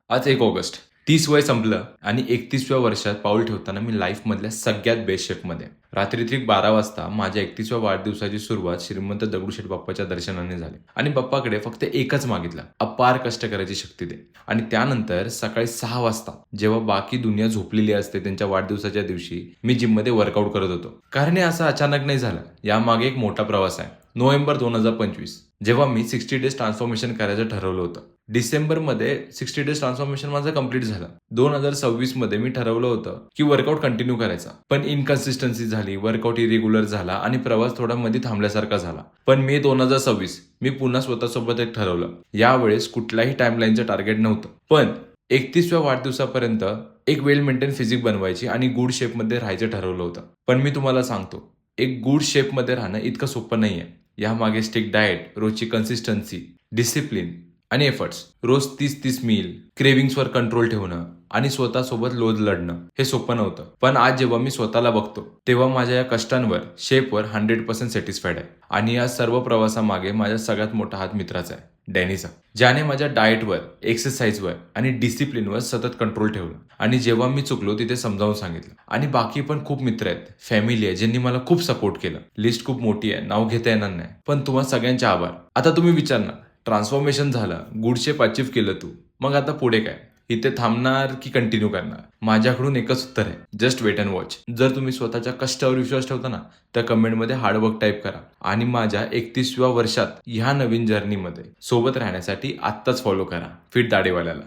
आज 1 ऑगस्ट. 30 वय संपलं आणि 31व्या वर्षात पाऊल ठेवताना मी लाईफमधल्या सगळ्यात बेस्ट शेपमध्ये. रात्री ठीक 12 वाजता माझ्या 31व्या वाढदिवसाची सुरुवात श्रीमंत दगडूशेठ बाप्पाच्या दर्शनाने झाली आणि बाप्पाकडे फक्त एकच मागितलं, अपार कष्ट करायची शक्ती दे. आणि त्यानंतर सकाळी 6 वाजता जेव्हा बाकी दुनिया झोपलेली असते त्यांच्या वाढदिवसाच्या दिवशी, मी जिममध्ये वर्कआउट करत होतो. कारण हे असं अचानक नाही झालं, यामागे एक मोठा प्रवास आहे. नोव्हेंबर 2025 जेव्हा मी 60 डेज ट्रान्सफॉर्मेशन करायचं ठरवलं होतं. डिसेंबरमध्ये 60 डेज ट्रान्सफॉर्मेशन माझं कंप्लीट झालं. 2026 मध्ये मी ठरवलं होतं की वर्कआउट कंटिन्यू करायचा, पण इनकन्सिस्टन्सी झाली, वर्कआउट इरेग्युलर झाला आणि प्रवास थोडा मध्ये थांबल्यासारखा झाला. पण मे 2026 मी पुन्हा स्वतःसोबत एक ठरवलं. यावेळेस कुठल्याही टाइमलाईनचं टार्गेट नव्हतं, पण 31व्या वाढदिवसापर्यंत एक वेल मेंटेन फिजिक बनवायची आणि गुड शेपमध्ये राहायचं ठरवलं होतं. पण मी तुम्हाला सांगतो, एक गुड शेपमध्ये राहणं इतकं सोपं नाहीये. यामागे स्ट्रिक्ट डाएट, रोजची कन्सिस्टन्सी, डिसिप्लिन आणि एफर्ट्स. रोज 30-30 मील, क्रेविंग्सवर कंट्रोल ठेवणं आणि स्वतःसोबत लोद लढणं हे सोपं नव्हतं. पण आज जेव्हा मी स्वतःला बघतो तेव्हा माझ्या या कष्टांवर, शेपवर 100% सॅटिस्फाईड आहे. आणि या सर्व प्रवासामागे माझा सगळ्यात मोठा हात मित्राचा आहे, डॅनीचा, ज्याने माझ्या डाएटवर, एक्सरसाइजवर आणि डिसिप्लिनवर सतत कंट्रोल ठेवलं आणि जेव्हा मी चुकलो तिथे समजावून सांगितलं. आणि बाकी पण खूप मित्र आहेत, फॅमिली आहे, ज्यांनी मला खूप सपोर्ट केलं. लिस्ट खूप मोठी आहे, नाव घेता येणार नाही, पण तुम्हा सगळ्यांचे आभार. आता तुम्ही विचारणार, ट्रान्सफॉर्मेशन झालं, गुड शेप अचीव्ह केलं तू, मग आता पुढे काय? इथे थांबणार की कंटिन्यू करणार? माझ्याकडून एकच उत्तर आहे, जस्ट वेट अँड वॉच. जर तुम्ही स्वतःच्या कष्टावर विश्वास ठेवता ना, तर कमेंटमध्ये हार्डवर्क टाईप करा आणि माझ्या 31व्या वर्षात ह्या नवीन जर्नीमध्ये सोबत राहण्यासाठी आत्ताच फॉलो करा फिट दाढीवाल्याला.